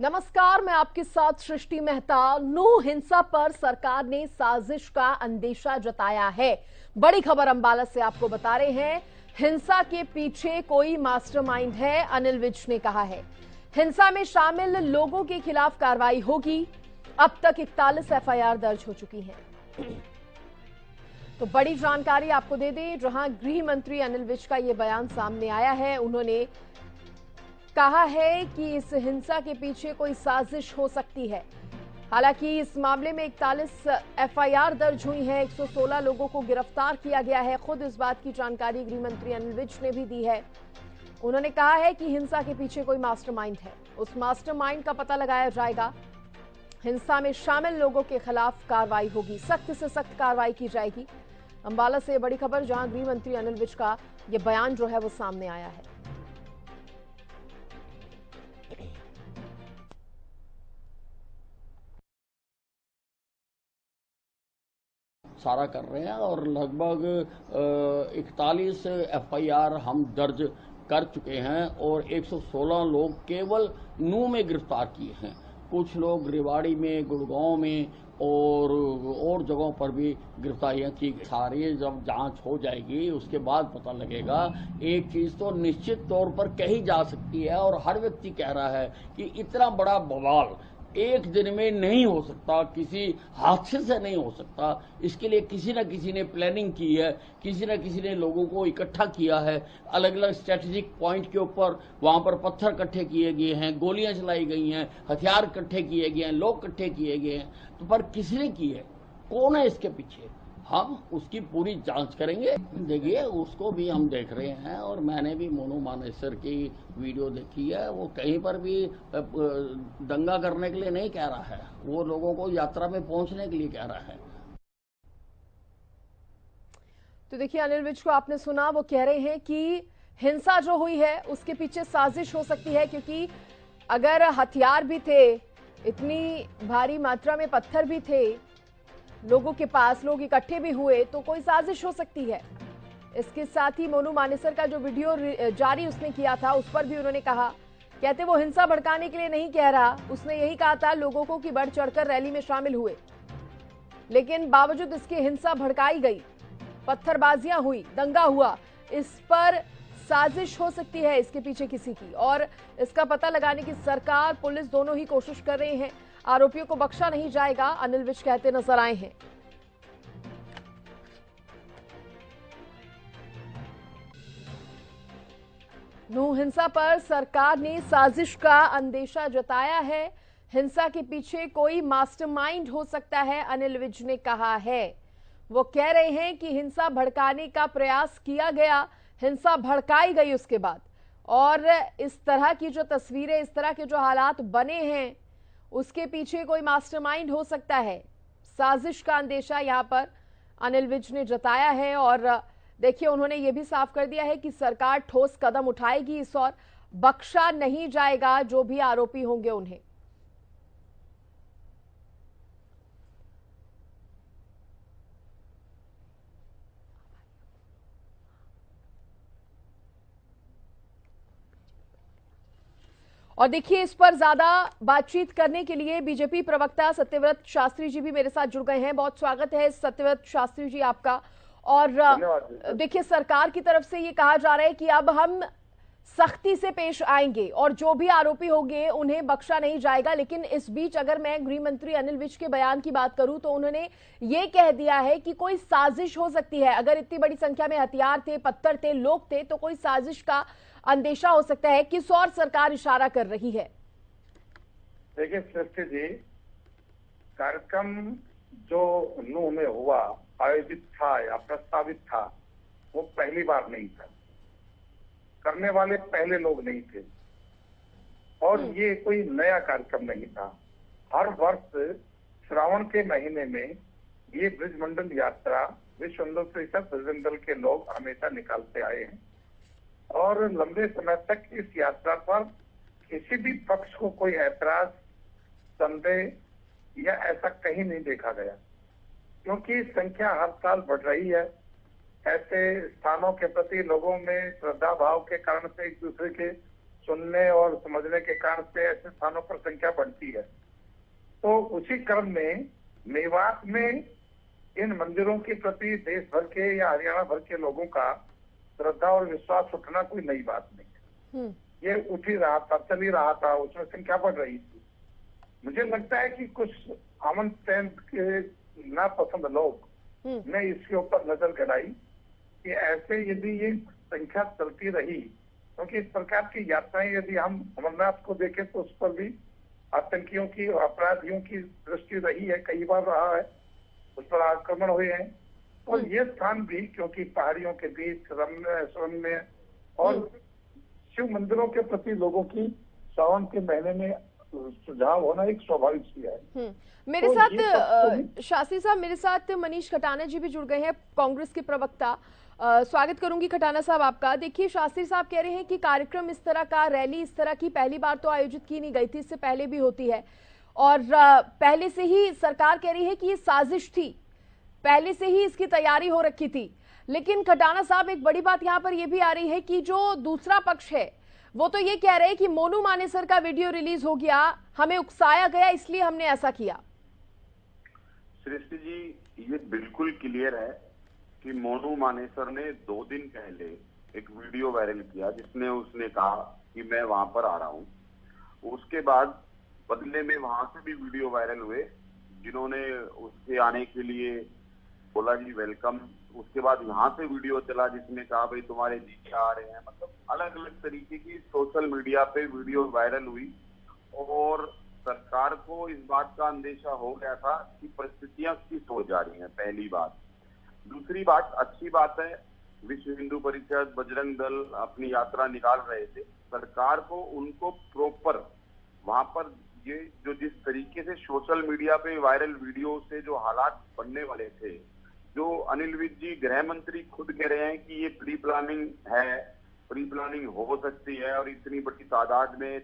नमस्कार, मैं आपके साथ सृष्टि मेहता। नूह हिंसा पर सरकार ने साजिश का अंदेशा जताया है। बड़ी खबर अंबाला से आपको बता रहे हैं। हिंसा के पीछे कोई मास्टरमाइंड है, अनिल विज ने कहा है। हिंसा में शामिल लोगों के खिलाफ कार्रवाई होगी। अब तक 41 एफआईआर दर्ज हो चुकी हैं। तो बड़ी जानकारी आपको दे दें, जहां गृह मंत्री अनिल विज का यह बयान सामने आया है। उन्होंने कहा है कि इस हिंसा के पीछे कोई साजिश हो सकती है। हालांकि इस मामले में 41 एफआईआर दर्ज हुई है, 116 लोगों को गिरफ्तार किया गया है। खुद इस बात की जानकारी गृह मंत्री अनिल विज ने भी दी है। उन्होंने कहा है कि हिंसा के पीछे कोई मास्टरमाइंड है, उस मास्टरमाइंड का पता लगाया जाएगा। हिंसा में शामिल लोगों के खिलाफ कार्रवाई होगी, सख्त से सख्त कार्रवाई की जाएगी। अंबाला से बड़ी खबर, जहां गृह मंत्री अनिल विज का यह बयान जो है वो सामने आया है। सारा कर रहे हैं और लगभग 41 एफआईआर हम दर्ज कर चुके हैं और 116 लोग केवल नूह में गिरफ्तार किए हैं। कुछ लोग रेवाड़ी में, गुड़गांव में और जगहों पर भी गिरफ्तारियां की। सारी जब जांच हो जाएगी उसके बाद पता लगेगा। एक चीज तो निश्चित तौर पर कही जा सकती है और हर व्यक्ति कह रहा है कि इतना बड़ा बवाल एक दिन में नहीं हो सकता, किसी हादसे से नहीं हो सकता। इसके लिए किसी न किसी ने प्लानिंग की है, किसी न किसी ने लोगों को इकट्ठा किया है। अलग अलग स्ट्रेटेजिक पॉइंट के ऊपर वहां पर पत्थर इकट्ठे किए गए हैं, गोलियां चलाई गई हैं, हथियार इकट्ठे किए गए हैं, लोग इकट्ठे किए गए हैं। तो पर किसने की है, कौन है इसके पीछे, हम उसकी पूरी जांच करेंगे। देखिए, उसको भी हम देख रहे हैं और मैंने भी मोनू मानेसर की वीडियो देखी है। वो कहीं पर भी दंगा करने के लिए नहीं कह रहा है, वो लोगों को यात्रा में पहुंचने के लिए कह रहा है। तो देखिए, अनिल विज को आपने सुना, वो कह रहे हैं कि हिंसा जो हुई है उसके पीछे साजिश हो सकती है, क्योंकि अगर हथियार भी थे, इतनी भारी मात्रा में पत्थर भी थे लोगों के पास, लोग इकट्ठे भी हुए, तो कोई साजिश हो सकती है। इसके साथ ही मोनू मानेसर का जो वीडियो जारी उसने किया था, उस पर भी उन्होंने कहा, कहते वो हिंसा भड़काने के लिए नहीं कह रहा, उसने यही कहा था लोगों को कि बढ़ चढ़कर रैली में शामिल हुए, लेकिन बावजूद इसके हिंसा भड़काई गई, पत्थरबाजियां हुई, दंगा हुआ। इस पर साजिश हो सकती है इसके पीछे किसी की, और इसका पता लगाने की सरकार, पुलिस दोनों ही कोशिश कर रहे हैं। आरोपियों को बख्शा नहीं जाएगा, अनिल विज कहते नजर आए हैं। नूह हिंसा पर सरकार ने साजिश का अंदेशा जताया है। हिंसा के पीछे कोई मास्टरमाइंड हो सकता है, अनिल विज ने कहा है। वो कह रहे हैं कि हिंसा भड़काने का प्रयास किया गया, हिंसा भड़काई गई उसके बाद, और इस तरह की जो तस्वीरें, इस तरह के जो हालात बने हैं, उसके पीछे कोई मास्टरमाइंड हो सकता है। साजिश का अंदेशा यहां पर अनिल विज ने जताया है। और देखिए, उन्होंने ये भी साफ कर दिया है कि सरकार ठोस कदम उठाएगी इस और बख्शा नहीं जाएगा जो भी आरोपी होंगे उन्हें। और देखिए, इस पर ज्यादा बातचीत करने के लिए बीजेपी प्रवक्ता सत्यव्रत शास्त्री जी भी मेरे साथ जुड़ गए हैं। बहुत स्वागत है सत्यव्रत शास्त्री जी आपका। और देखिए, सरकार की तरफ से ये कहा जा रहा है कि अब हम सख्ती से पेश आएंगे और जो भी आरोपी होंगे उन्हें बख्शा नहीं जाएगा। लेकिन इस बीच अगर मैं गृह मंत्री अनिल विज के बयान की बात करूं तो उन्होंने ये कह दिया है कि कोई साजिश हो सकती है। अगर इतनी बड़ी संख्या में हथियार थे, पत्थर थे, लोग थे, तो कोई साजिश का अंदेशा हो सकता है। किस और सरकार इशारा कर रही है? देखिए सृष्टि जी, कार्यक्रम जो नूह में हुआ, आयोजित था या प्रस्तावित था, वो पहली बार नहीं था। करने वाले पहले लोग नहीं थे और ये कोई नया कार्यक्रम नहीं था। हर वर्ष श्रावण के महीने में ये ब्रजमंडल यात्रा विश्व हिंदू परिषद बजरंग दल के लोग हमेशा निकालते आए हैं और लंबे समय तक इस यात्रा पर किसी भी पक्ष को कोई ऐतराज, संदेह या ऐसा कहीं नहीं देखा गया, क्योंकि संख्या हर साल बढ़ रही है। ऐसे स्थानों के प्रति लोगों में श्रद्धा भाव के कारण से एक दूसरे के सुनने और समझने के कारण से ऐसे स्थानों पर संख्या बढ़ती है। तो उसी क्रम में मेवात में इन मंदिरों के प्रति देश भर के या हरियाणा भर के लोगों का श्रद्धा और विश्वास उठना कोई नई बात नहीं है। ये उठ ही रहा था, चल ही रहा था, उसमें संख्या बढ़ रही थी। मुझे लगता है कि कुछ अमन सेन के नापसंद लोग ने इसके ऊपर नजर गड़ाई कि ऐसे यदि ये संख्या चलती रही, क्योंकि इस प्रकार की यात्राएं यदि हम अमरनाथ को देखें तो उस पर भी आतंकियों की और अपराधियों की दृष्टि रही है, कई बार रहा है, उस पर आक्रमण हुए हैं। और ये स्थान भी क्योंकि पहाड़ियों के बीच रम्य और शिव मंदिरों के प्रति लोगों की सावन के महीने में सुझाव होना एक स्वाभाविक सी है। मेरे साथ शास्त्री साहब, मेरे साथ मनीष खटाना जी भी जुड़ गए हैं, कांग्रेस के प्रवक्ता। स्वागत करूंगी खटाना साहब आपका। देखिए, शास्त्री साहब कह रहे हैं कि कार्यक्रम इस तरह का, रैली इस तरह की पहली बार तो आयोजित की नहीं गई थी, इससे पहले भी होती है और पहले से ही सरकार कह रही है कि ये साजिश थी, पहले से ही इसकी तैयारी हो रखी थी। लेकिन खटाना साहब, एक बड़ी बात यहाँ पर यह भी आ रही है कि जो दूसरा पक्ष है वो तो ये कह रहे हैं कि मोनू मानेसर का वीडियो रिलीज हो गया, हमें उकसाया गया, इसलिए हमने ऐसा किया। सृष्टि जी, ये बिल्कुल क्लियर है कि मोनू मानेसर ने 2 दिन पहले एक वीडियो वायरल किया जिसमें उसने कहा कि मैं वहां पर आ रहा हूं। उसके बाद बदले में वहां से भी वीडियो वायरल हुए जिन्होंने उसके आने के लिए बोला जी वेलकम। उसके बाद यहाँ से वीडियो चला जिसमें कहा भाई तुम्हारे जीजे आ रहे हैं। मतलब अलग अलग तरीके की सोशल मीडिया पे वीडियो वायरल हुई और सरकार को इस बात का अंदेशा हो गया था कि परिस्थितियां किस हो जा रही हैं, पहली बात। दूसरी बात, अच्छी बात है, विश्व हिंदू परिषद, बजरंग दल अपनी यात्रा निकाल रहे थे। सरकार को उनको प्रॉपर वहां पर ये जो जिस तरीके से सोशल मीडिया पे वायरल वीडियो से जो हालात बनने वाले थे, जो अनिल विज जी गृह मंत्री खुद कह रहे हैं कि ये प्री प्लानिंग है, प्री प्लानिंग हो सकती है और इतनी बड़ी तादाद में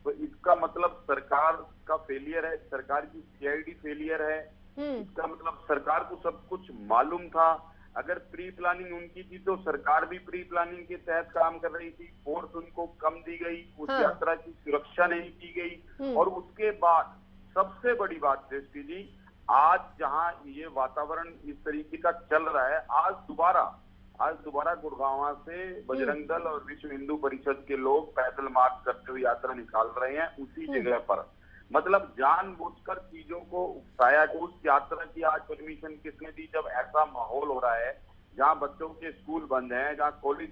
तो इसका मतलब सरकार का फेलियर है, सरकार की सीआईडी फेलियर है। इसका मतलब सरकार को सब कुछ मालूम था। अगर प्री प्लानिंग उनकी थी तो सरकार भी प्री प्लानिंग के तहत काम कर रही थी, फोर्स उनको कम दी गई, उस यात्रा की सुरक्षा नहीं की गई। और उसके बाद सबसे बड़ी बात दृष्टि जी, आज जहां ये वातावरण इस तरीके का चल रहा है, आज दोबारा गुड़गांव से बजरंग दल और विश्व हिंदू परिषद के लोग पैदल मार्च करते हुए यात्रा निकाल रहे हैं उसी जगह पर। मतलब जानबूझकर चीजों को उकसाया। उस यात्रा की आज परमिशन किसने दी जब ऐसा माहौल हो रहा है जहां बच्चों के स्कूल बंद हैं, जहां कॉलेज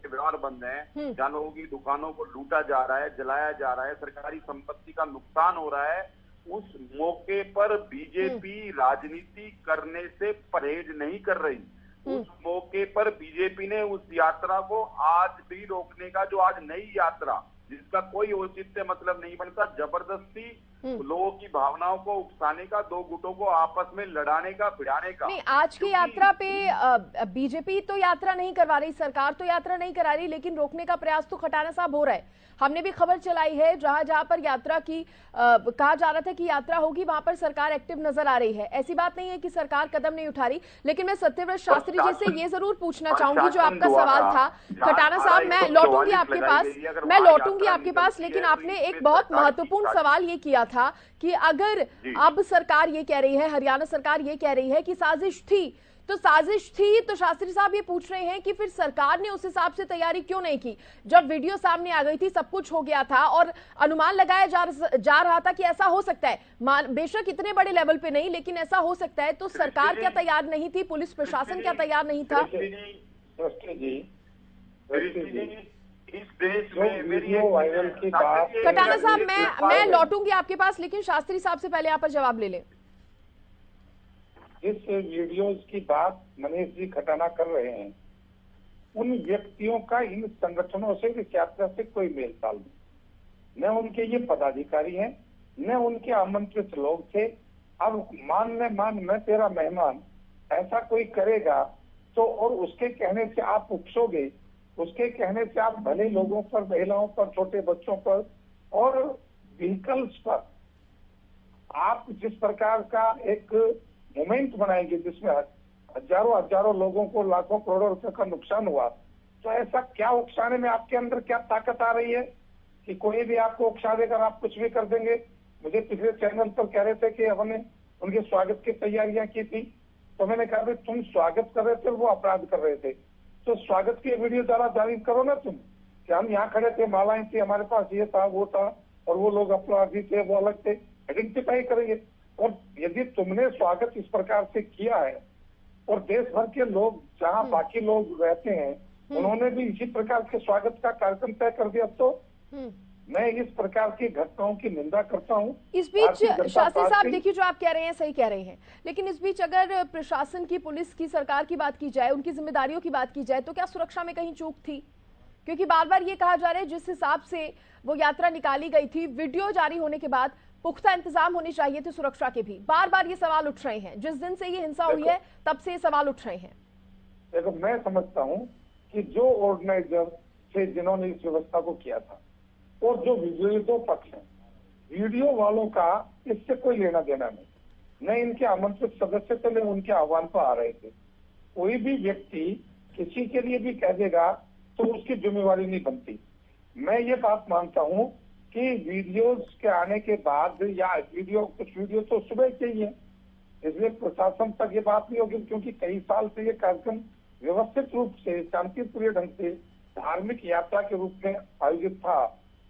के व्यवहार बंद हैं, जहां लोगों की दुकानों को लूटा जा रहा है, जलाया जा रहा है, सरकारी संपत्ति का नुकसान हो रहा है। उस मौके पर बीजेपी राजनीति करने से परहेज नहीं कर रही। उस मौके पर बीजेपी ने उस यात्रा को आज भी रोकने का, जो आज नई यात्रा जिसका कोई औचित्य मतलब नहीं बनता, जबरदस्ती लोगों की भावनाओं को उकसाने का, दो गुटों को आपस में लड़ाने का, भिड़ाने का। नहीं, आज की यात्रा पे बीजेपी तो यात्रा नहीं करवा रही, सरकार तो यात्रा नहीं करा रही, लेकिन रोकने का प्रयास तो खटाना साहब हो रहा है। हमने भी खबर चलाई है, जहां जहां पर यात्रा की कहा जा रहा था कि यात्रा होगी, वहां पर सरकार एक्टिव नजर आ रही है। ऐसी बात नहीं है कि सरकार कदम नहीं उठा रही। लेकिन मैं सत्यव्रत शास्त्री जी से ये जरूर पूछना चाहूंगी, जो आपका सवाल था खटाना साहब, मैं लौटूंगी आपके पास, लेकिन आपने एक बहुत महत्वपूर्ण सवाल ये किया था कि अगर अब सरकार ये कह रही है, हरियाणा सरकार ये कह रही है कि साजिश थी, तो शास्त्री साहब ये पूछ रहे हैं कि फिर सरकार ने उस हिसाब से तैयारी क्यों नहीं की? जब वीडियो सामने आ गई थी, सब कुछ हो गया था और अनुमान लगाया जा रहा था कि ऐसा हो सकता है, बेशक इतने बड़े लेवल पे नहीं, लेकिन ऐसा हो सकता है, तो सरकार क्या तैयार नहीं थी? पुलिस प्रशासन क्या तैयार नहीं था? इस देश में वीडियो वायरल की बात, खटाना साहब, मैं लौटूंगी आपके पास, लेकिन शास्त्री साहब से पहले यहाँ पर जवाब ले लें। जिस वीडियोज की बात मनीष जी खटाना कर रहे हैं, उन व्यक्तियों का इन संगठनों से, इस यात्रा से कोई मेल ताल नहीं। न उनके ये पदाधिकारी हैं, न उनके आमंत्रित लोग थे। अब मैं तेरा मेहमान ऐसा कोई करेगा तो, और उसके कहने से आप उकसोगे, उसके कहने से आप भले लोगों पर, महिलाओं पर, छोटे बच्चों पर और व्हीकल्स पर आप जिस प्रकार का एक मोमेंट बनाएंगे जिसमें हजारों लोगों को, लाखों करोड़ों रुपए का नुकसान हुआ, तो ऐसा क्या उकसाने में आपके अंदर क्या ताकत आ रही है कि कोई भी आपको उकसा देकर आप कुछ भी कर देंगे? मुझे पिछले चैनल पर कह रहे थे कि हमने उनके स्वागत की तैयारियां की थी, तो मैंने कहा भाई तुम स्वागत कर रहे थे, वो अपराध कर रहे थे, तो स्वागत की वीडियो जारी करो ना तुम, कि हम यहाँ खड़े थे, मालाएं थी हमारे पास, ये था वो था, और वो लोग अपराधी थे, वो अलग थे, आइडेंटिफाई करेंगे। और यदि तुमने स्वागत इस प्रकार से किया है और देश भर के लोग जहाँ बाकी लोग रहते हैं उन्होंने भी इसी प्रकार के स्वागत का कार्यक्रम तय कर दिया, तो मैं इस प्रकार की घटनाओं की निंदा करता हूँ। इस बीच शास्त्री साहब देखिए, जो आप कह रहे हैं सही कह रहे हैं, लेकिन इस बीच अगर प्रशासन की, पुलिस की, सरकार की बात की जाए, उनकी जिम्मेदारियों की बात की जाए, तो क्या सुरक्षा में कहीं चूक थी? क्योंकि बार बार ये कहा जा रहा है जिस हिसाब से वो यात्रा निकाली गई थी, वीडियो जारी होने के बाद पुख्ता इंतजाम होने चाहिए थे सुरक्षा के भी। बार बार ये सवाल उठ रहे हैं, जिस दिन से ये हिंसा हुई है तब से ये सवाल उठ रहे हैं। देखो, मैं समझता हूँ कि जो ऑर्गेनाइजर थे, जिन्होंने इस व्यवस्था को किया था, और जो वीडियो, दो पक्ष हैं, वीडियो वालों का इससे कोई लेना देना नहीं, न इनके आमंत्रित सदस्य थे, न उनके आह्वान पर आ रहे थे। कोई भी व्यक्ति किसी के लिए भी कह देगा तो उसकी जिम्मेवारी नहीं बनती। मैं ये बात मानता हूँ कि वीडियोस के आने के बाद, या कुछ वीडियो तो सुबह के ही है, इसलिए प्रशासन तक ये बात नहीं होगी, क्योंकि कई साल से ये कार्यक्रम व्यवस्थित रूप से, शांतिपूर्ण ढंग से धार्मिक यात्रा के रूप में आयोजित था।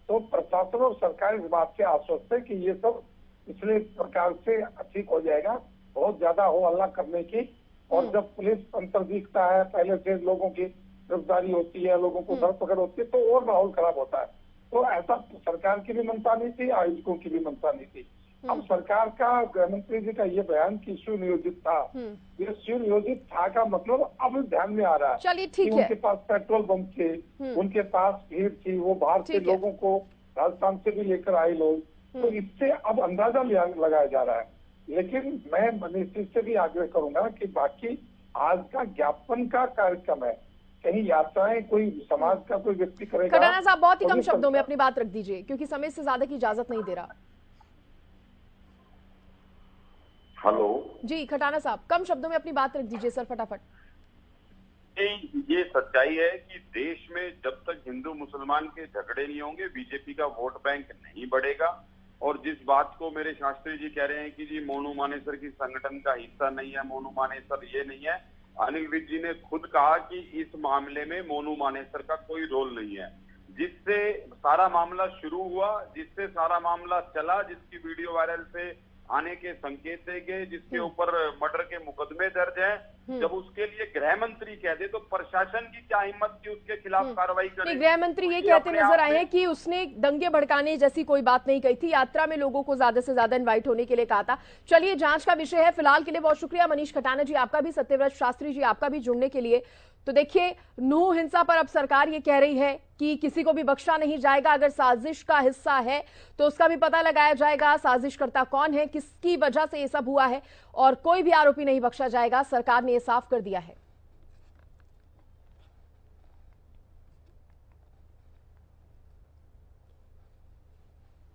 तो प्रशासन और सरकार इस बात से आश्वस्त है कि ये सब पिछले प्रकार से ठीक हो जाएगा, बहुत ज्यादा हो हल्ला करने की। और जब पुलिस अंतर दिखता है, पहले से लोगों की गिरफ्तारी होती है, लोगों को धरपकड़ होती है, तो और माहौल खराब होता है। तो ऐसा सरकार की भी मंशा नहीं थी, आयोजकों की भी मंशा नहीं थी। अब सरकार का, गृह मंत्री जी का ये बयान कि सुनियोजित था, ये सुनियोजित था का मतलब अब ध्यान में आ रहा है। चलिए ठीक है, उनके पास पेट्रोल बम थे, उनके पास भीड़ थी, वो बाहर से लोगों को, राजस्थान से भी लेकर आए लोग, तो इससे अब अंदाजा लगाया जा रहा है। लेकिन मैं मनीष से भी आग्रह करूंगा कि बाकी आज का ज्ञापन का कार्यक्रम है, कहीं यात्राएं कोई समाज का कोई व्यक्ति करेगा। खटाना साहब बहुत ही कम शब्दों में अपनी बात रख दीजिए, क्योंकि समय से ज्यादा की इजाजत नहीं दे रहा। हेलो जी खटाना साहब, कम शब्दों में अपनी बात रख दीजिए सर, फटाफट। ये सच्चाई है कि देश में जब तक हिंदू मुसलमान के झगड़े नहीं होंगे, बीजेपी का वोट बैंक नहीं बढ़ेगा। और जिस बात को मेरे शास्त्री जी कह रहे हैं कि जी मोनू मानेसर की संगठन का हिस्सा नहीं है, मोनू मानेसर ये नहीं है, अनिल विज जी ने खुद कहा कि इस मामले में मोनू मानेसर का कोई रोल नहीं है। जिससे सारा मामला शुरू हुआ, जिससे सारा मामला चला, जिसकी वीडियो वायरल से आने के संकेत थे गए, जिसके ऊपर मर्डर के मुकदमे दर्ज हैं, जब उसके लिए गृह मंत्री कह दे तो प्रशासन की क्या हिम्मत की उसके खिलाफ कार्रवाई करे? गृह मंत्री ये कहते नजर आए हैं कि उसने दंगे भड़काने जैसी कोई बात नहीं कही थी, यात्रा में लोगों को ज्यादा से ज्यादा इनवाइट होने के लिए कहा था। चलिए, जांच का विषय है। फिलहाल के लिए बहुत शुक्रिया मनीष खटाना जी, आपका भी, सत्यव्रत शास्त्री जी आपका भी जुड़ने के लिए। तो देखिए, नूह हिंसा पर अब सरकार ये कह रही है कि किसी को भी बख्शा नहीं जाएगा। अगर साजिश का हिस्सा है तो उसका भी पता लगाया जाएगा, साजिशकर्ता कौन है, किसकी वजह से ये सब हुआ है, और कोई भी आरोपी नहीं बख्शा जाएगा। सरकार ने ये साफ कर दिया है।